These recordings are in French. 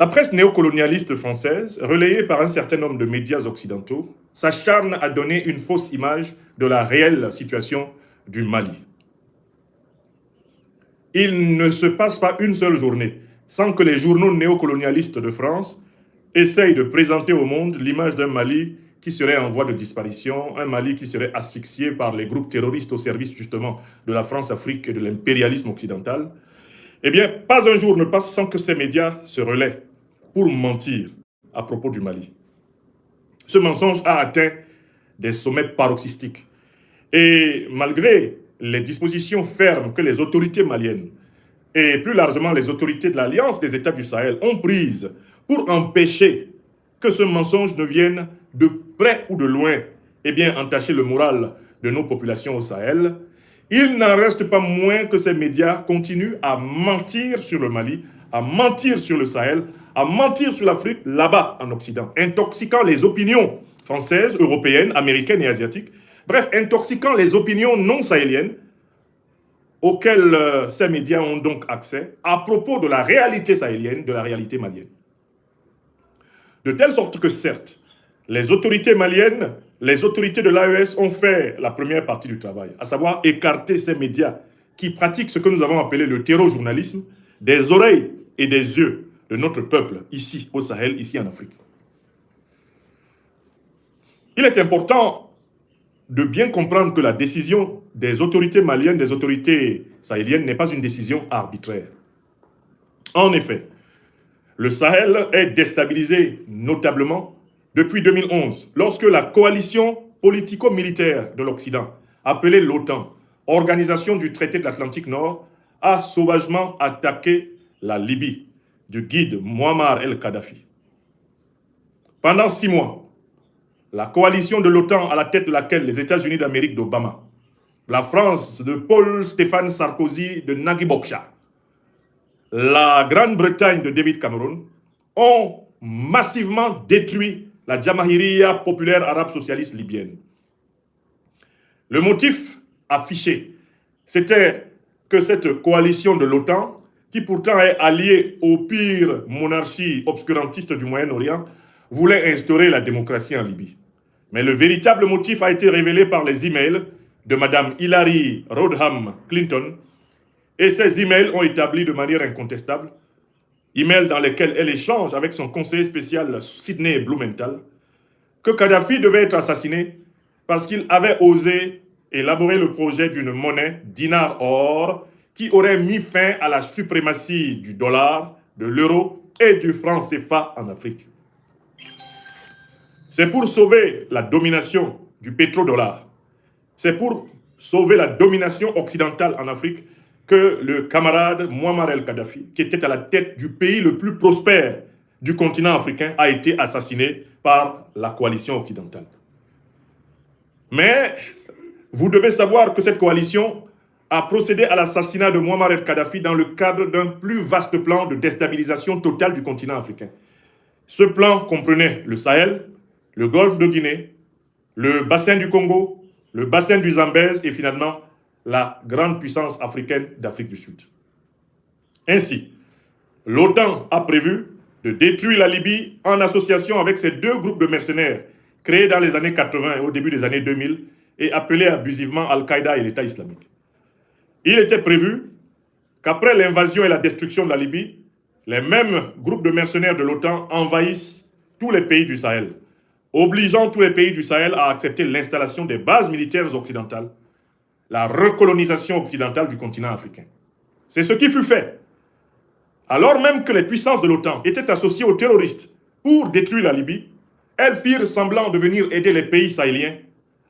La presse néocolonialiste française, relayée par un certain nombre de médias occidentaux, s'acharne à donner une fausse image de la réelle situation du Mali. Il ne se passe pas une seule journée sans que les journaux néocolonialistes de France essayent de présenter au monde l'image d'un Mali qui serait en voie de disparition, un Mali qui serait asphyxié par les groupes terroristes au service justement de la France-Afrique et de l'impérialisme occidental. Eh bien, pas un jour ne passe sans que ces médias se relaient pour mentir à propos du Mali. Ce mensonge a atteint des sommets paroxystiques. Et malgré les dispositions fermes que les autorités maliennes et plus largement les autorités de l'Alliance des États du Sahel ont prises pour empêcher que ce mensonge ne vienne de près ou de loin entacher le moral de nos populations au Sahel, il n'en reste pas moins que ces médias continuent à mentir sur le Mali, à mentir sur le Sahel, à mentir sur l'Afrique, là-bas en Occident, intoxiquant les opinions françaises, européennes, américaines et asiatiques, bref, intoxiquant les opinions non sahéliennes auxquelles ces médias ont donc accès à propos de la réalité sahélienne, de la réalité malienne. De telle sorte que certes, les autorités maliennes, les autorités de l'AES ont fait la première partie du travail, à savoir écarter ces médias qui pratiquent ce que nous avons appelé le terrojournalisme des oreilles et des yeux de notre peuple ici au Sahel, ici en Afrique. Il est important de bien comprendre que la décision des autorités maliennes, des autorités sahéliennes n'est pas une décision arbitraire. En effet, le Sahel est déstabilisé notablement depuis 2011, lorsque la coalition politico-militaire de l'Occident, appelée l'OTAN, organisation du traité de l'Atlantique Nord, a sauvagement attaqué la Libye du guide Muammar el-Kadhafi. Pendant 6 mois, la coalition de l'OTAN à la tête de laquelle les États-Unis d'Amérique d'Obama, la France de Paul Stéphane Sarkozy de Nagui Bokcha, la Grande-Bretagne de David Cameron ont massivement détruit la Jamahiriya populaire arabe socialiste libyenne. Le motif affiché, c'était que cette coalition de l'OTAN, qui pourtant est alliée aux pires monarchies obscurantistes du Moyen-Orient, voulait instaurer la démocratie en Libye. Mais le véritable motif a été révélé par les emails de Mme Hillary Rodham Clinton, et ces emails ont établi de manière incontestable, emails dans lesquels elle échange avec son conseiller spécial Sidney Blumenthal, que Kadhafi devait être assassiné parce qu'il avait osé élaborer le projet d'une monnaie dinar-or qui aurait mis fin à la suprématie du dollar, de l'euro et du franc CFA en Afrique. C'est pour sauver la domination du pétrodollar, c'est pour sauver la domination occidentale en Afrique que le camarade Muammar el-Kadhafi, qui était à la tête du pays le plus prospère du continent africain, a été assassiné par la coalition occidentale. Mais vous devez savoir que cette coalition a procédé à l'assassinat de Muammar el-Kadhafi dans le cadre d'un plus vaste plan de déstabilisation totale du continent africain. Ce plan comprenait le Sahel, le golfe de Guinée, le bassin du Congo, le bassin du Zambèze et finalement la grande puissance africaine d'Afrique du Sud. Ainsi, l'OTAN a prévu de détruire la Libye en association avec ces 2 groupes de mercenaires créés dans les années 80 et au début des années 2000 et appelés abusivement Al-Qaïda et l'État islamique. Il était prévu qu'après l'invasion et la destruction de la Libye, les mêmes groupes de mercenaires de l'OTAN envahissent tous les pays du Sahel, obligeant tous les pays du Sahel à accepter l'installation des bases militaires occidentales, la recolonisation occidentale du continent africain. C'est ce qui fut fait. Alors même que les puissances de l'OTAN étaient associées aux terroristes pour détruire la Libye, elles firent semblant de venir aider les pays sahéliens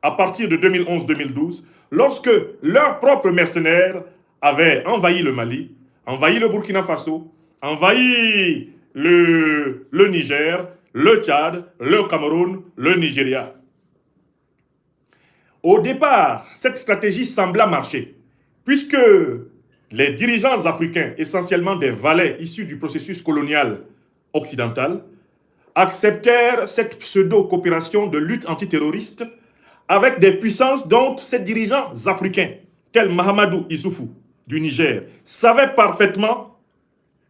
à partir de 2011-2012, lorsque leurs propres mercenaires avaient envahi le Mali, envahi le Burkina Faso, envahi le Niger, le Tchad, le Cameroun, le Nigeria. Au départ, cette stratégie sembla marcher, puisque les dirigeants africains, essentiellement des valets issus du processus colonial occidental, acceptèrent cette pseudo-coopération de lutte antiterroriste avec des puissances dont ces dirigeants africains, tels Mahamadou Issoufou du Niger, savaient parfaitement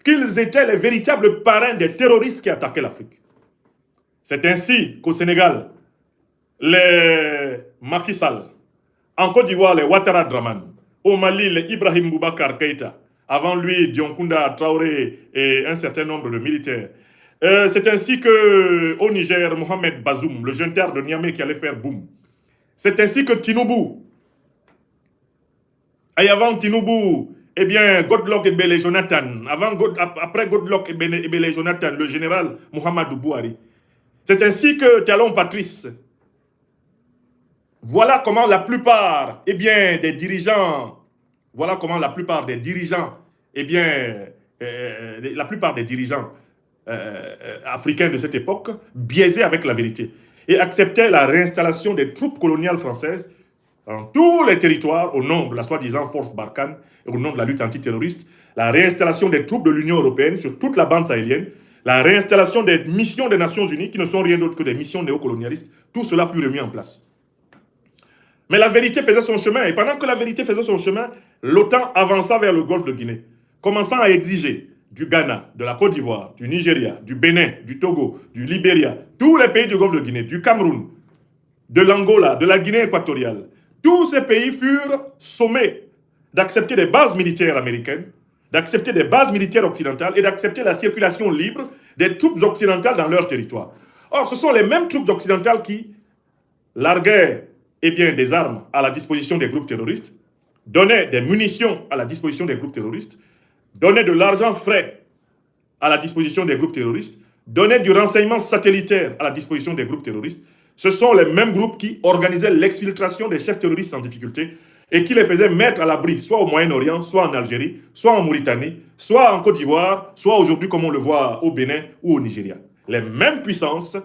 qu'ils étaient les véritables parrains des terroristes qui attaquaient l'Afrique. C'est ainsi qu'au Sénégal, les Macky Sall, en Côte d'Ivoire, les Ouattara Draman, au Mali, les Ibrahim Boubacar Keïta, avant lui, Dioncounda Traoré et un certain nombre de militaires. C'est ainsi qu'au Niger, Mohamed Bazoum, le jeune terre de Niamey qui allait faire boum. C'est ainsi que Tinubu, et avant Tinubu, eh bien, Godlock et Bele Jonathan, après Godlock et Bele Jonathan, le général Mohamedou Bouhari. C'est ainsi que Talon Patrice. Voilà comment la plupart, eh bien, des dirigeants, eh bien, la plupart des dirigeants africains de cette époque biaisaient avec la vérité et acceptaient la réinstallation des troupes coloniales françaises dans tous les territoires au nom de la soi-disant force Barkhane et au nom de la lutte antiterroriste, la réinstallation des troupes de l'Union européenne sur toute la bande sahélienne, la réinstallation des missions des Nations Unies qui ne sont rien d'autre que des missions néocolonialistes, tout cela fut remis en place. Mais la vérité faisait son chemin, et pendant que la vérité faisait son chemin, l'OTAN avança vers le golfe de Guinée, commençant à exiger du Ghana, de la Côte d'Ivoire, du Nigeria, du Bénin, du Togo, du Libéria, tous les pays du golfe de Guinée, du Cameroun, de l'Angola, de la Guinée équatoriale. Tous ces pays furent sommés d'accepter des bases militaires américaines, d'accepter des bases militaires occidentales et d'accepter la circulation libre des troupes occidentales dans leur territoire. Or, ce sont les mêmes troupes occidentales qui larguaient des armes à la disposition des groupes terroristes, donnaient des munitions à la disposition des groupes terroristes, donnaient de l'argent frais à la disposition des groupes terroristes, donnaient du renseignement satellitaire à la disposition des groupes terroristes. Ce sont les mêmes groupes qui organisaient l'exfiltration des chefs terroristes en difficulté et qui les faisaient mettre à l'abri, soit au Moyen-Orient, soit en Algérie, soit en Mauritanie, soit en Côte d'Ivoire, soit aujourd'hui, comme on le voit, au Bénin ou au Nigeria. Les mêmes puissances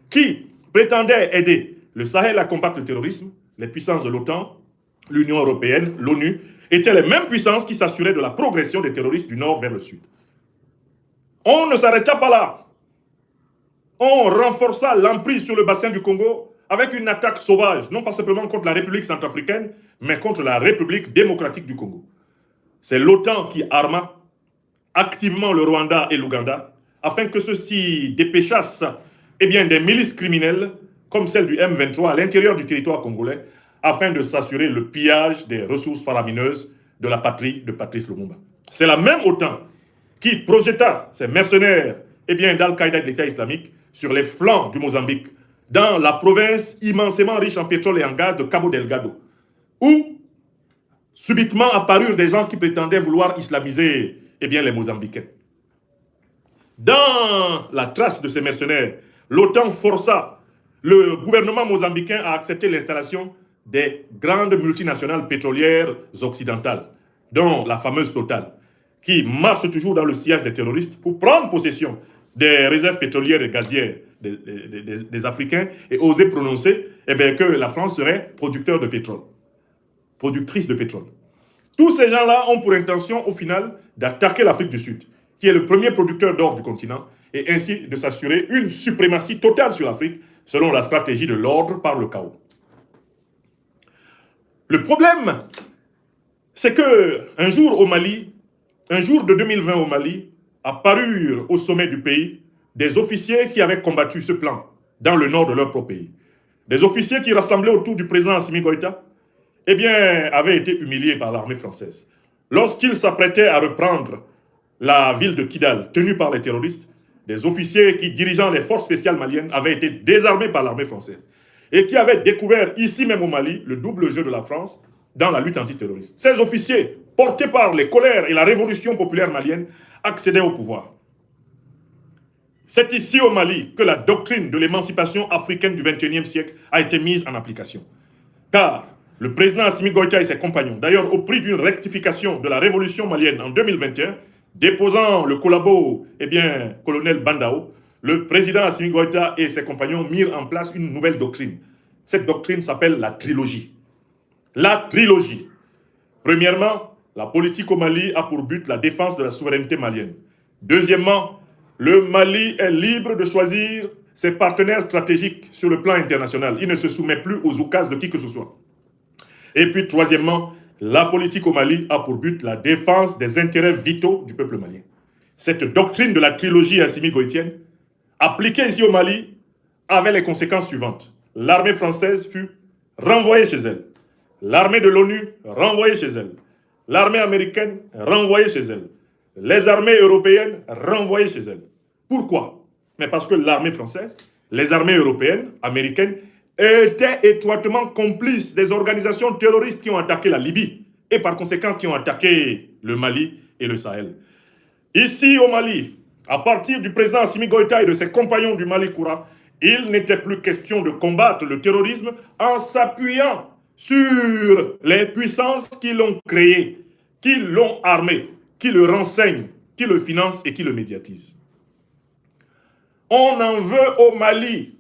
qui prétendaient aider le Sahel à combattre le terrorisme, les puissances de l'OTAN, l'Union européenne, l'ONU, étaient les mêmes puissances qui s'assuraient de la progression des terroristes du nord vers le sud. On ne s'arrêta pas là. On renforça l'emprise sur le bassin du Congo avec une attaque sauvage, non pas simplement contre la République centrafricaine, mais contre la République démocratique du Congo. C'est l'OTAN qui arma activement le Rwanda et l'Ouganda afin que ceux-ci dépêchassent des milices criminelles comme celle du M23 à l'intérieur du territoire congolais afin de s'assurer le pillage des ressources faramineuses de la patrie de Patrice Lumumba. C'est la même OTAN qui projeta ses mercenaires d'Al-Qaïda et de l'État islamique sur les flancs du Mozambique, dans la province immensément riche en pétrole et en gaz de Cabo Delgado, où subitement apparurent des gens qui prétendaient vouloir islamiser les Mozambicains. Dans la trace de ces mercenaires, l'OTAN força le gouvernement mozambicain à accepter l'installation des grandes multinationales pétrolières occidentales, dont la fameuse Total, qui marche toujours dans le sillage des terroristes pour prendre possession des réserves pétrolières et gazières des Africains et oser prononcer que la France serait producteur de pétrole, productrice de pétrole. Tous ces gens-là ont pour intention, au final, d'attaquer l'Afrique du Sud, qui est le premier producteur d'or du continent, et ainsi de s'assurer une suprématie totale sur l'Afrique, selon la stratégie de l'ordre par le chaos. Le problème, c'est qu'un jour au Mali, un jour de 2020 au Mali, apparurent au sommet du pays des officiers qui avaient combattu ce plan dans le nord de leur propre pays. Des officiers qui rassemblaient autour du président Assimi Goïta, avaient été humiliés par l'armée française. Lorsqu'ils s'apprêtaient à reprendre la ville de Kidal, tenue par les terroristes, des officiers qui dirigeant les forces spéciales maliennes avaient été désarmés par l'armée française et qui avaient découvert ici même au Mali le double jeu de la France dans la lutte antiterroriste. Ces officiers, portés par les colères et la révolution populaire malienne, accédaient au pouvoir. C'est ici au Mali que la doctrine de l'émancipation africaine du XXIe siècle a été mise en application. Car le président Assimi Goïta et ses compagnons, d'ailleurs au prix d'une rectification de la révolution malienne en 2021, déposant le collabo, colonel Bandao, le président Assimi Goïta et ses compagnons mirent en place une nouvelle doctrine. Cette doctrine s'appelle la trilogie. La trilogie. Premièrement, la politique au Mali a pour but la défense de la souveraineté malienne. Deuxièmement, le Mali est libre de choisir ses partenaires stratégiques sur le plan international. Il ne se soumet plus aux oukases de qui que ce soit. Et puis, troisièmement, la politique au Mali a pour but la défense des intérêts vitaux du peuple malien. cette doctrine de la trilogie assimi-goïtienne, appliquée ici au Mali, avait les conséquences suivantes. L'armée française fut renvoyée chez elle. L'armée de l'ONU renvoyée chez elle. L'armée américaine renvoyée chez elle. Les armées européennes renvoyées chez elle. Pourquoi? Mais parce que l'armée française, les armées européennes, américaines, étaient étroitement complices des organisations terroristes qui ont attaqué la Libye et par conséquent qui ont attaqué le Mali et le Sahel. Ici au Mali, à partir du président Assimi Goïta et de ses compagnons du Mali Koura, il n'était plus question de combattre le terrorisme en s'appuyant sur les puissances qui l'ont créé, qui l'ont armé, qui le renseignent, qui le financent et qui le médiatisent. On en veut au Mali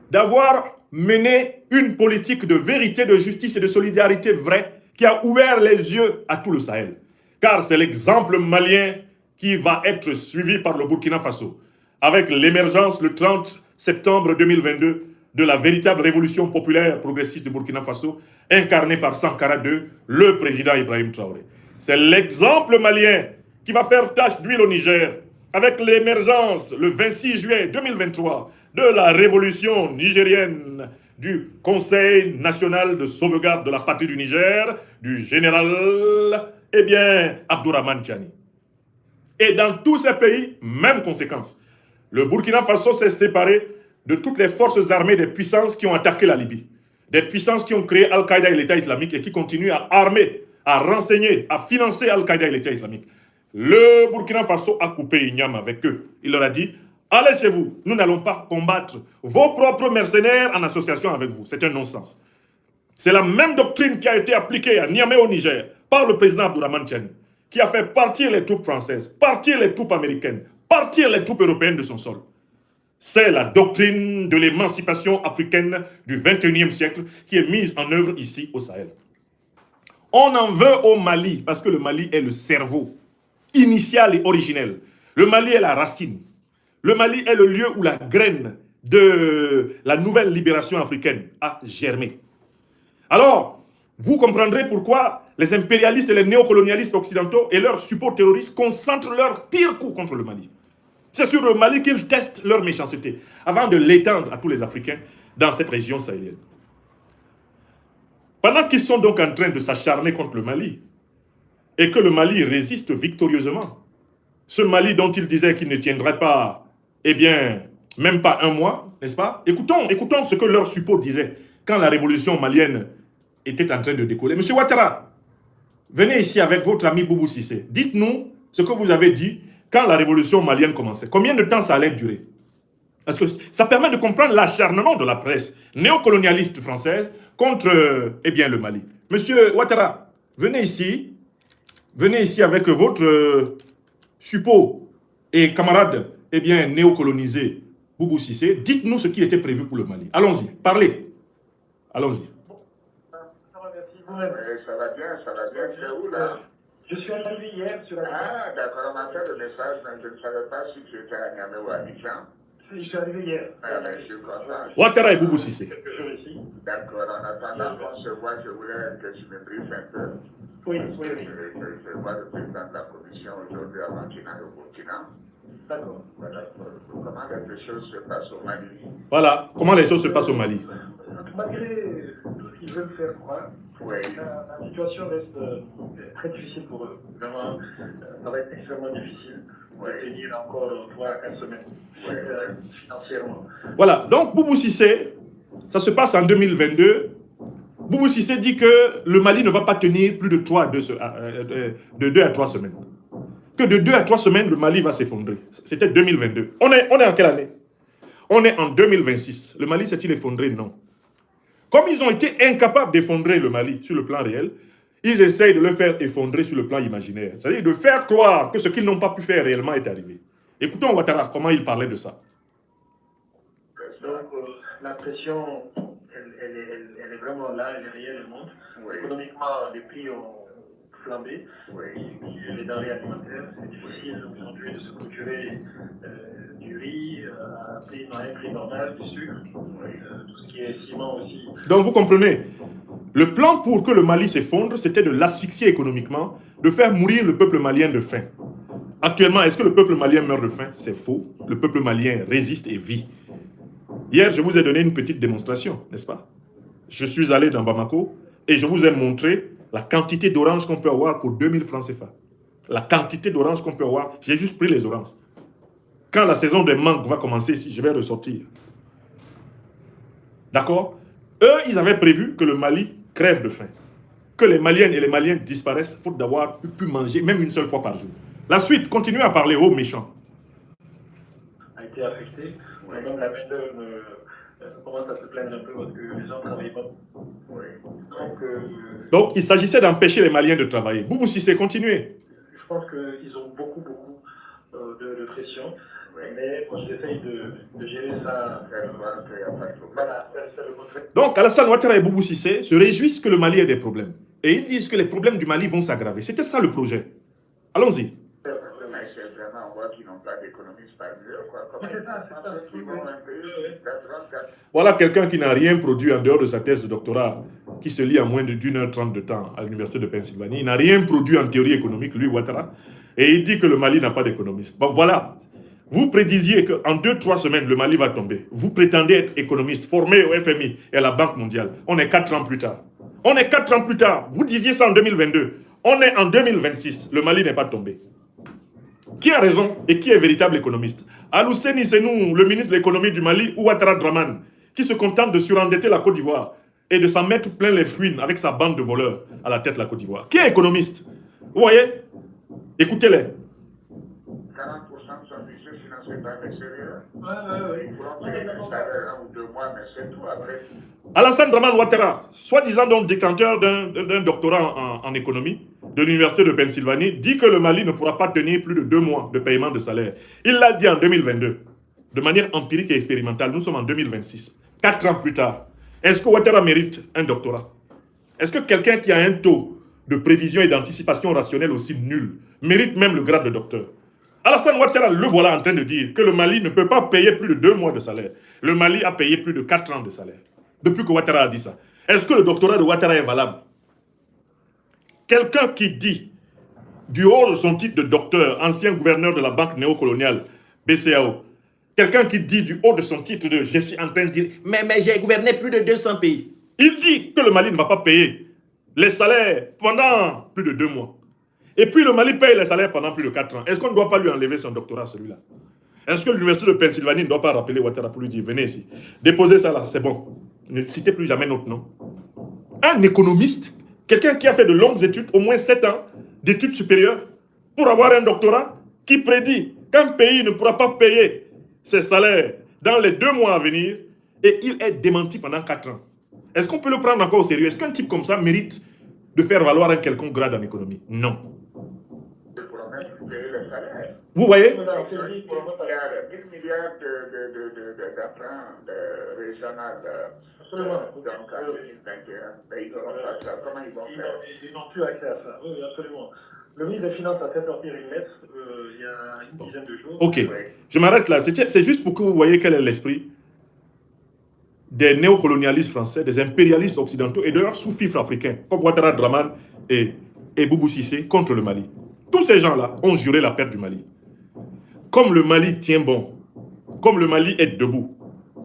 d'avoir mené une politique de vérité, de justice et de solidarité vraie qui a ouvert les yeux à tout le Sahel. Car c'est l'exemple malien qui va être suivi par le Burkina Faso, avec l'émergence le 30 septembre 2022 de la véritable révolution populaire progressiste de Burkina Faso, incarnée par Sankara II, le président Ibrahim Traoré. C'est l'exemple malien qui va faire tache d'huile au Niger, avec l'émergence le 26 juillet 2023 de la révolution nigérienne du Conseil national de sauvegarde de la patrie du Niger, du général, Abdourahmane Tiani. Et dans tous ces pays, même conséquence. Le Burkina Faso s'est séparé de toutes les forces armées des puissances qui ont attaqué la Libye. Des puissances qui ont créé Al-Qaïda et l'État islamique et qui continuent à armer, à renseigner, à financer Al-Qaïda et l'État islamique. Le Burkina Faso a coupé Ignam avec eux. Il leur a dit, allez chez vous, nous n'allons pas combattre vos propres mercenaires en association avec vous. C'est un non-sens. C'est la même doctrine qui a été appliquée à Niamey au Niger par le président Abdourahmane Tiani, qui a fait partir les troupes françaises, partir les troupes américaines, partir les troupes européennes de son sol. C'est la doctrine de l'émancipation africaine du XXIe siècle qui est mise en œuvre ici au Sahel. On en veut au Mali parce que le Mali est le cerveau initial et originel. Le Mali est la racine. Le Mali est le lieu où la graine de la nouvelle libération africaine a germé. Alors, vous comprendrez pourquoi les impérialistes et les néocolonialistes occidentaux et leurs supports terroristes concentrent leurs pires coups contre le Mali. C'est sur le Mali qu'ils testent leur méchanceté avant de l'étendre à tous les Africains dans cette région sahélienne. Pendant qu'ils sont donc en train de s'acharner contre le Mali et que le Mali résiste victorieusement, ce Mali dont ils disaient qu'il ne tiendrait pas, même pas un mois, n'est-ce pas? Écoutons ce que leurs supports disaient quand la révolution malienne était en train de décoller. Monsieur Ouattara, venez ici avec votre ami Boubou Cissé. Dites-nous ce que vous avez dit quand la révolution malienne commençait. Combien de temps ça allait durer? Parce que ça permet de comprendre l'acharnement de la presse néocolonialiste française contre le Mali. Monsieur Ouattara, venez ici avec votre suppôt et camarade néocolonisé Boubou Cissé. Dites-nous ce qui était prévu pour le Mali. Allons-y, parlez. Allons-y. Ça va bien, c'est où là? Je suis arrivé hier sur la... Ah, d'accord, on m'a fait le message, mais je ne savais pas si tu étais à Niamey ou à Abidjan. Je suis arrivé hier. Ah, mais je suis content. Ouattara et Boubou Cissé. Quelques jours ici. D'accord, en attendant qu'on se voit, je voulais que tu me briefes un peu. Oui. Je vois le président de la commission aujourd'hui avant qu'il aille au Burkina. D'accord. Voilà, comment les choses se passent au Mali. Voilà, comment les choses se passent au Mali. Malgré tout ce qu'ils veulent faire croire, Oui. la situation reste très difficile pour eux. Vraiment, ça va être extrêmement difficile de tenir encore 3 à 4 semaines financièrement. Voilà, donc Boubou Cissé, ça se passe en 2022. Boubou Cissé dit que le Mali ne va pas tenir plus de 2 à 3 semaines. Que de 2 à 3 semaines, le Mali va s'effondrer. C'était 2022. On est en quelle année? On est en 2026. Le Mali s'est-il effondré? Non. Comme ils ont été incapables d'effondrer le Mali sur le plan réel, ils essayent de le faire effondrer sur le plan imaginaire. C'est-à-dire de faire croire que ce qu'ils n'ont pas pu faire réellement est arrivé. Écoutons Ouattara, comment il parlait de ça. Donc, la pression, elle est vraiment là, elle est réelle, elle monte. Oui. Économiquement, les prix ont flambé. Oui. Les denrées alimentaires, c'est difficile aujourd'hui de se procurer du riz, à un prix normal, du sucre, tout ce qui est ciment aussi. Donc vous comprenez, le plan pour que le Mali s'effondre, c'était de l'asphyxier économiquement, de faire mourir le peuple malien de faim. Actuellement, est-ce que le peuple malien meurt de faim? C'est faux. Le peuple malien résiste et vit. Hier, je vous ai donné une petite démonstration, n'est-ce pas? Je suis allé dans Bamako et je vous ai montré la quantité d'oranges qu'on peut avoir pour 2000 francs CFA. La quantité d'oranges qu'on peut avoir, j'ai juste pris les oranges. Quand la saison des mangues va commencer ici, je vais ressortir. D'accord? Eux, ils avaient prévu que le Mali crève de faim. Que les Maliennes et les Maliens disparaissent, faute d'avoir pu manger même une seule fois par jour. La suite, continuez à parler aux méchants. A été affecté. Même la main-d'œuvre commence à se plaindre un peu parce que les gens ne travaillent pas. Donc, il s'agissait d'empêcher les Maliens de travailler. Boubou Cissé, continuez. Je pense qu'ils ont beaucoup de pression. Mais moi, j'essaye de gérer ça. Voilà, c'est le contraire. Donc, Alassane Ouattara et Boubou Cissé se réjouissent que le Mali ait des problèmes. Et ils disent que les problèmes du Mali vont s'aggraver. C'était ça le projet. Allons-y. Mais c'est vraiment, on voit qu'ils n'ont pas d'économistes parmi eux, quoi. C'est ça. Ils vont un peu Voilà quelqu'un qui n'a rien produit en dehors de sa thèse de doctorat, qui se lit en moins d'une heure 30 de temps à l'université de Pennsylvanie. Il n'a rien produit en théorie économique, lui, Ouattara. Et il dit que le Mali n'a pas d'économiste. Bon, voilà. Vous prédisiez qu'en 2-3 semaines, le Mali va tomber. Vous prétendez être économiste, formé au FMI et à la Banque mondiale. On est 4 ans plus tard. On est 4 ans plus tard. Vous disiez ça en 2022. On est en 2026. Le Mali n'est pas tombé. Qui a raison et qui est véritable économiste? Alouseni, c'est nous, le ministre de l'économie du Mali, ou Ouattara Draman, qui se contente de surendetter la Côte d'Ivoire et de s'en mettre plein les fouines avec sa bande de voleurs à la tête de la Côte d'Ivoire. Qui est économiste? Vous voyez? Écoutez-les. 40% sont vicieux financés par l'extérieur. Ouais. Ils pourront payer un salaire 1 ou 2 mois, mais c'est tout après. Alassane Draman Ouattara, soi-disant donc détenteur d'un doctorat en économie de l'université de Pennsylvanie, dit que le Mali ne pourra pas tenir plus de 2 mois de paiement de salaire. Il l'a dit en 2022, de manière empirique et expérimentale. Nous sommes en 2026, 4 ans plus tard. Est-ce que Ouattara mérite un doctorat? Est-ce que quelqu'un qui a un taux de prévision et d'anticipation rationnelle aussi nul mérite même le grade de docteur? Alassane Ouattara, le voilà en train de dire que le Mali ne peut pas payer plus de 2 mois de salaire. Le Mali a payé plus de 4 ans de salaire. Depuis que Ouattara a dit ça. Est-ce que le doctorat de Ouattara est valable? Quelqu'un qui dit, du haut de son titre de docteur, ancien gouverneur de la banque néocoloniale, BCAO, quelqu'un qui dit du haut de son titre de « je suis en train de dire, mais j'ai gouverné plus de 200 pays ». Il dit que le Mali ne va pas payer les salaires pendant plus de 2 mois. Et puis le Mali paye les salaires pendant plus de 4 ans. Est-ce qu'on ne doit pas lui enlever son doctorat, celui-là? Est-ce que l'université de Pennsylvanie ne doit pas rappeler Ouattara pour lui dire « venez ici, déposez ça là, c'est bon. Ne citez plus jamais notre nom ». Un économiste, quelqu'un qui a fait de longues études, au moins 7 ans d'études supérieures, pour avoir un doctorat, qui prédit qu'un pays ne pourra pas payer ses salaires dans les 2 mois à venir, et il est démenti pendant 4 ans. Est-ce qu'on peut le prendre encore au sérieux? Est-ce qu'un type comme ça mérite de faire valoir un quelconque grade en économie? Non. Ils pourront même payer les salaires. Vous voyez? Il y a 1000 milliards d'apprents régionales. Donc, en 2021, ils n'auront pas ça. Comment ils vont faire? Ils n'ont plus accès à ça. Oui, absolument. Le ministre des Finances a fait sortir une lettre il y a une dizaine de jours. Ok, je m'arrête là. C'est juste pour que vous voyez quel est l'esprit des néocolonialistes français, des impérialistes occidentaux et de leurs sous-fifres africains, comme Ouattara Draman et Boubou Cissé, contre le Mali. Tous ces gens-là ont juré la perte du Mali. Comme le Mali tient bon, comme le Mali est debout,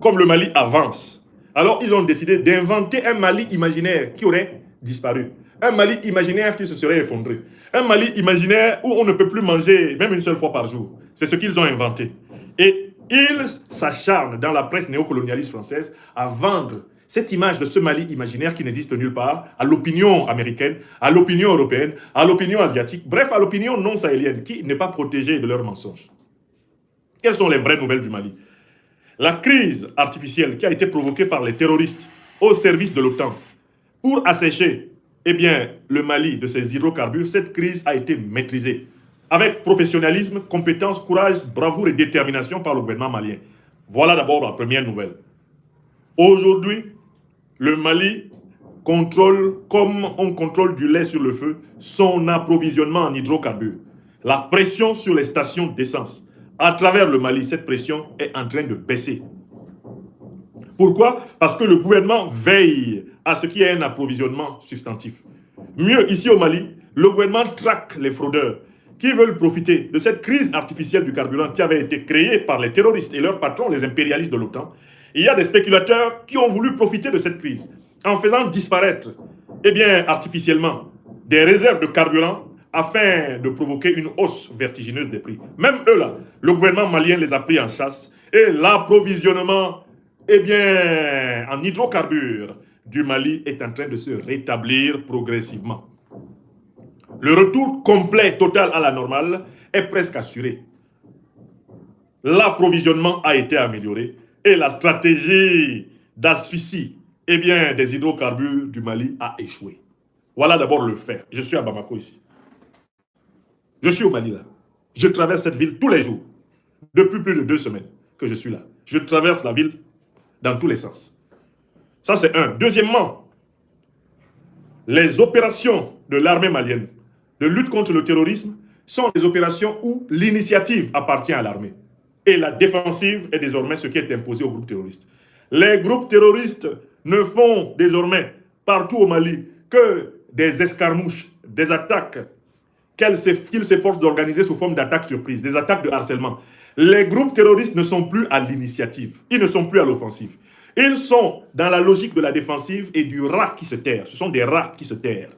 comme le Mali avance, alors ils ont décidé d'inventer un Mali imaginaire qui aurait disparu. Un Mali imaginaire qui se serait effondré. Un Mali imaginaire où on ne peut plus manger même une seule fois par jour. C'est ce qu'ils ont inventé. Et ils s'acharnent dans la presse néocolonialiste française à vendre cette image de ce Mali imaginaire qui n'existe nulle part à l'opinion américaine, à l'opinion européenne, à l'opinion asiatique, bref, à l'opinion non sahélienne qui n'est pas protégée de leurs mensonges. Quelles sont les vraies nouvelles du Mali? La crise artificielle qui a été provoquée par les terroristes au service de l'OTAN pour assécher le Mali de ses hydrocarbures, cette crise a été maîtrisée avec professionnalisme, compétence, courage, bravoure et détermination par le gouvernement malien. Voilà d'abord la première nouvelle. Aujourd'hui, le Mali contrôle, comme on contrôle du lait sur le feu, son approvisionnement en hydrocarbures. La pression sur les stations d'essence. À travers le Mali, cette pression est en train de baisser. Pourquoi? Parce que le gouvernement veille à ce qu'il y ait un approvisionnement substantif. Mieux, ici au Mali, le gouvernement traque les fraudeurs qui veulent profiter de cette crise artificielle du carburant qui avait été créée par les terroristes et leurs patrons, les impérialistes de l'OTAN. Il y a des spéculateurs qui ont voulu profiter de cette crise en faisant disparaître, eh bien, artificiellement, des réserves de carburant afin de provoquer une hausse vertigineuse des prix. Même eux là, le gouvernement malien les a pris en chasse et l'approvisionnement, eh bien, en hydrocarbures du Mali est en train de se rétablir progressivement. Le retour complet, total à la normale est presque assuré. L'approvisionnement a été amélioré et la stratégie d'asphyxie, eh bien, des hydrocarbures du Mali a échoué. Voilà d'abord le fait. Je suis à Bamako ici. Je suis au Mali là. Je traverse cette ville tous les jours. Depuis plus de 2 semaines que je suis là. Je traverse la ville dans tous les sens. Ça c'est un. Deuxièmement, les opérations de l'armée malienne de lutte contre le terrorisme sont des opérations où l'initiative appartient à l'armée. Et la défensive est désormais ce qui est imposé aux groupes terroristes. Les groupes terroristes ne font désormais partout au Mali que des escarmouches, des attaques qu'ils s'efforcent d'organiser sous forme d'attaques surprises, des attaques de harcèlement. Les groupes terroristes ne sont plus à l'initiative, ils ne sont plus à l'offensive. Ils sont dans la logique de la défensive et du rat qui se terre. Ce sont des rats qui se terrent.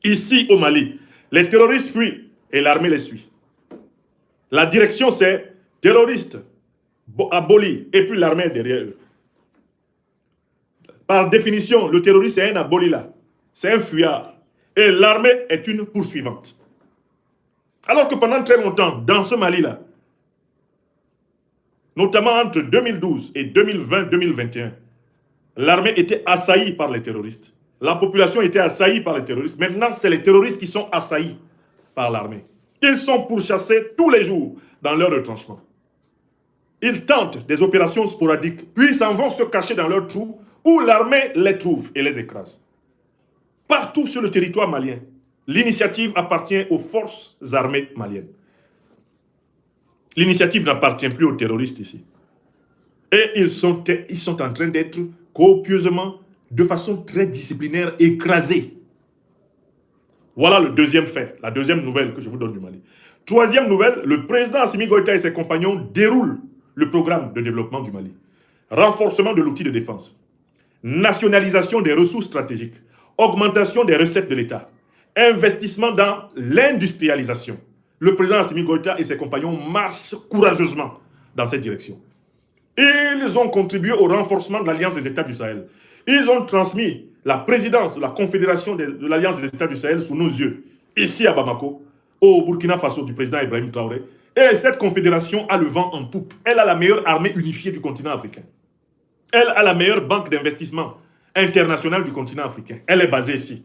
Ici au Mali, les terroristes fuient et l'armée les suit. La direction c'est terroristes, abolis, et puis l'armée est derrière eux. Par définition, le terroriste c'est un aboli là, c'est un fuyard. Et l'armée est une poursuivante. Alors que pendant très longtemps, dans ce Mali-là, notamment entre 2012 et 2020-2021, l'armée était assaillie par les terroristes. La population était assaillie par les terroristes. Maintenant, c'est les terroristes qui sont assaillis par l'armée. Ils sont pourchassés tous les jours dans leur retranchement. Ils tentent des opérations sporadiques, puis ils s'en vont se cacher dans leurs trous où l'armée les trouve et les écrase. Partout sur le territoire malien, l'initiative appartient aux forces armées maliennes. L'initiative n'appartient plus aux terroristes ici. Et ils sont en train d'être copieusement, de façon très disciplinaire, écrasés. Voilà le deuxième fait, la deuxième nouvelle que je vous donne du Mali. Troisième nouvelle, le président Assimi Goïta et ses compagnons déroulent le programme de développement du Mali. Renforcement de l'outil de défense, nationalisation des ressources stratégiques, augmentation des recettes de l'État, investissement dans l'industrialisation. Le président Assimi Goïta et ses compagnons marchent courageusement dans cette direction. Ils ont contribué au renforcement de l'Alliance des États du Sahel. Ils ont transmis la présidence de la Confédération de l'Alliance des États du Sahel sous nos yeux, ici à Bamako, au Burkina Faso du président Ibrahim Traoré. Et cette confédération a le vent en poupe. Elle a la meilleure armée unifiée du continent africain. Elle a la meilleure banque d'investissement internationale du continent africain. Elle est basée ici,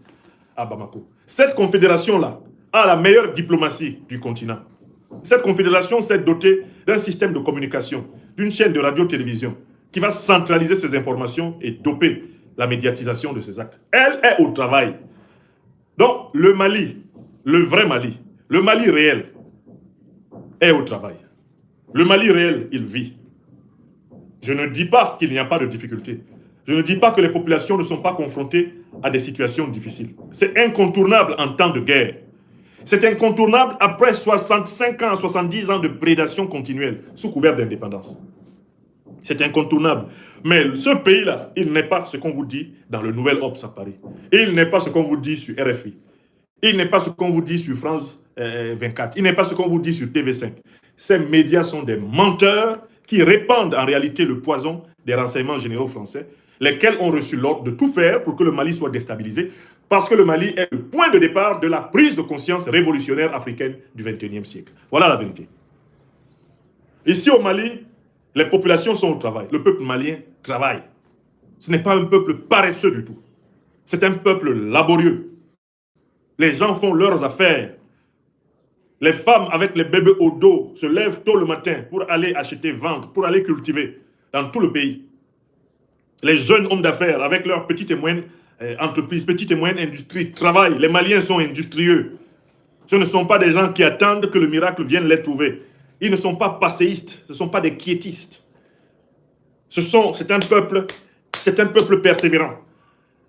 à Bamako. Cette confédération-là a la meilleure diplomatie du continent. Cette confédération s'est dotée d'un système de communication, d'une chaîne de radio-télévision qui va centraliser ces informations et doper la médiatisation de ces actes. Elle est au travail. Donc, le Mali, le vrai Mali, le Mali réel, est au travail. Le Mali réel, il vit. Je ne dis pas qu'il n'y a pas de difficultés. Je ne dis pas que les populations ne sont pas confrontées à des situations difficiles. C'est incontournable en temps de guerre. C'est incontournable après 65 ans, 70 ans de prédation continuelle sous couvert d'indépendance. C'est incontournable. Mais ce pays-là, il n'est pas ce qu'on vous dit dans le Nouvel Obs à Paris. Il n'est pas ce qu'on vous dit sur RFI. Il n'est pas ce qu'on vous dit sur France 24. Il n'est pas ce qu'on vous dit sur TV5. Ces médias sont des menteurs qui répandent en réalité le poison des renseignements généraux français, lesquels ont reçu l'ordre de tout faire pour que le Mali soit déstabilisé, parce que le Mali est le point de départ de la prise de conscience révolutionnaire africaine du XXIe siècle. Voilà la vérité. Ici au Mali, les populations sont au travail. Le peuple malien travaille. Ce n'est pas un peuple paresseux du tout. C'est un peuple laborieux. Les gens font leurs affaires. Les femmes avec les bébés au dos se lèvent tôt le matin pour aller acheter, vendre, pour aller cultiver dans tout le pays. Les jeunes hommes d'affaires avec leurs petites et moyennes entreprises, petites et moyennes industries travaillent. Les Maliens sont industrieux. Ce ne sont pas des gens qui attendent que le miracle vienne les trouver. Ils ne sont pas passéistes, ce ne sont pas des quiétistes. C'est un peuple persévérant.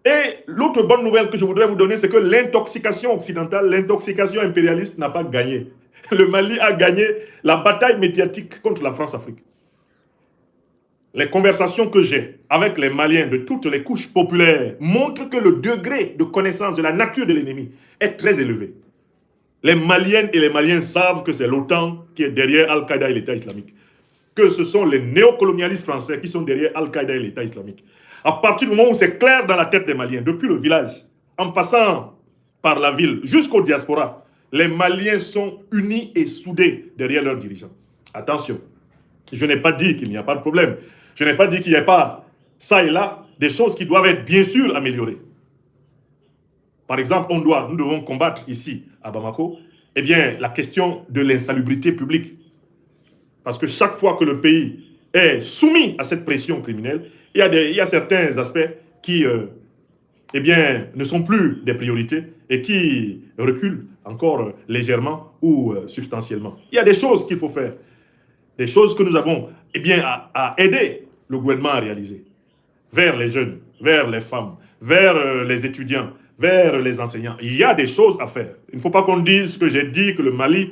Et l'autre bonne nouvelle que je voudrais vous donner, c'est que l'intoxication occidentale, l'intoxication impérialiste n'a pas gagné. Le Mali a gagné la bataille médiatique contre la France-Afrique. Les conversations que j'ai avec les Maliens de toutes les couches populaires montrent que le degré de connaissance de la nature de l'ennemi est très élevé. Les Maliennes et les Maliens savent que c'est l'OTAN qui est derrière Al-Qaïda et l'État islamique. Que ce sont les néocolonialistes français qui sont derrière Al-Qaïda et l'État islamique. À partir du moment où c'est clair dans la tête des Maliens, depuis le village, en passant par la ville jusqu'au diaspora, les Maliens sont unis et soudés derrière leurs dirigeants. Attention, je n'ai pas dit qu'il n'y a pas de problème. Je n'ai pas dit qu'il n'y a pas, ça et là, des choses qui doivent être bien sûr améliorées. Par exemple, nous devons combattre ici, à Bamako, eh bien, la question de l'insalubrité publique. Parce que chaque fois que le pays est soumis à cette pression criminelle, il y a certains aspects qui eh bien, ne sont plus des priorités et qui reculent encore légèrement ou substantiellement. Il y a des choses qu'il faut faire, des choses que nous avons eh bien, à aider le gouvernement à réaliser, vers les jeunes, vers les femmes, vers les étudiants, vers les enseignants. Il y a des choses à faire. Il ne faut pas qu'on dise que j'ai dit que le Mali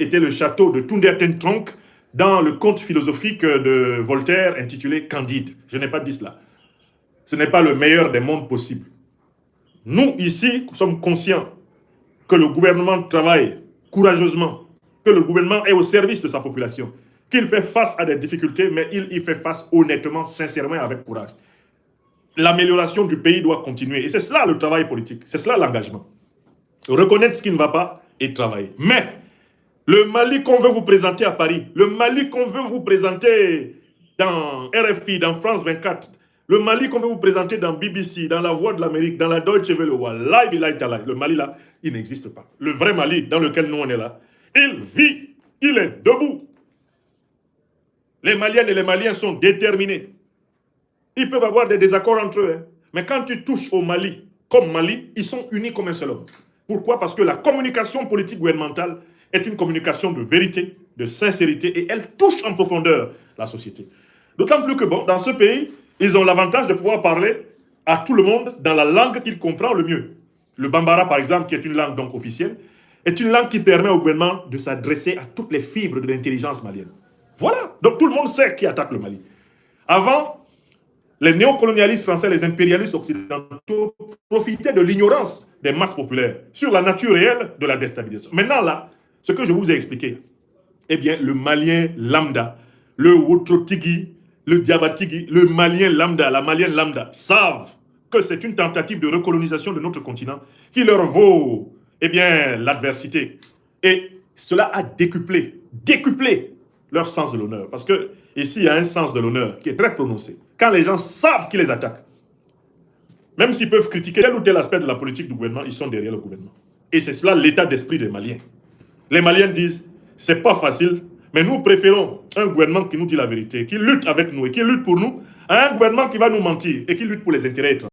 était le château de Tounderten-Tronk dans le conte philosophique de Voltaire intitulé Candide. Je n'ai pas dit cela. Ce n'est pas le meilleur des mondes possibles. Nous, ici, sommes conscients que le gouvernement travaille courageusement, que le gouvernement est au service de sa population, qu'il fait face à des difficultés, mais il y fait face honnêtement, sincèrement et avec courage. L'amélioration du pays doit continuer. Et c'est cela le travail politique, c'est cela l'engagement. Reconnaître ce qui ne va pas et travailler. Mais le Mali qu'on veut vous présenter à Paris, le Mali qu'on veut vous présenter dans RFI, dans France 24, le Mali qu'on veut vous présenter dans BBC, dans La Voix de l'Amérique, dans la Deutsche Welle, le Mali là, il n'existe pas. Le vrai Mali dans lequel nous on est là, il vit, il est debout. Les Maliennes et les Maliens sont déterminés. Ils peuvent avoir des désaccords entre eux, hein. Mais quand tu touches au Mali, comme Mali, ils sont unis comme un seul homme. Pourquoi? Parce que la communication politique gouvernementale est une communication de vérité, de sincérité, et elle touche en profondeur la société. D'autant plus que, bon, dans ce pays, ils ont l'avantage de pouvoir parler à tout le monde dans la langue qu'ils comprennent le mieux. Le Bambara, par exemple, qui est une langue donc officielle, est une langue qui permet au gouvernement de s'adresser à toutes les fibres de l'intelligence malienne. Voilà. Donc tout le monde sait qui attaque le Mali. Avant, les néocolonialistes français, les impérialistes occidentaux profitaient de l'ignorance des masses populaires sur la nature réelle de la déstabilisation. Maintenant là, ce que je vous ai expliqué, eh bien le Malien lambda, le Wotrotigi, le Diabatigi, le Malien lambda, la Malienne lambda, savent que c'est une tentative de recolonisation de notre continent qui leur vaut, eh bien, l'adversité. Et cela a décuplé leur sens de l'honneur. Parce que ici, il y a un sens de l'honneur qui est très prononcé. Quand les gens savent qui les attaquent, même s'ils peuvent critiquer tel ou tel aspect de la politique du gouvernement, ils sont derrière le gouvernement. Et c'est cela l'état d'esprit des Maliens. Les Maliens disent, c'est pas facile, mais nous préférons un gouvernement qui nous dit la vérité, qui lutte avec nous et qui lutte pour nous, à un gouvernement qui va nous mentir et qui lutte pour les intérêts étrangers.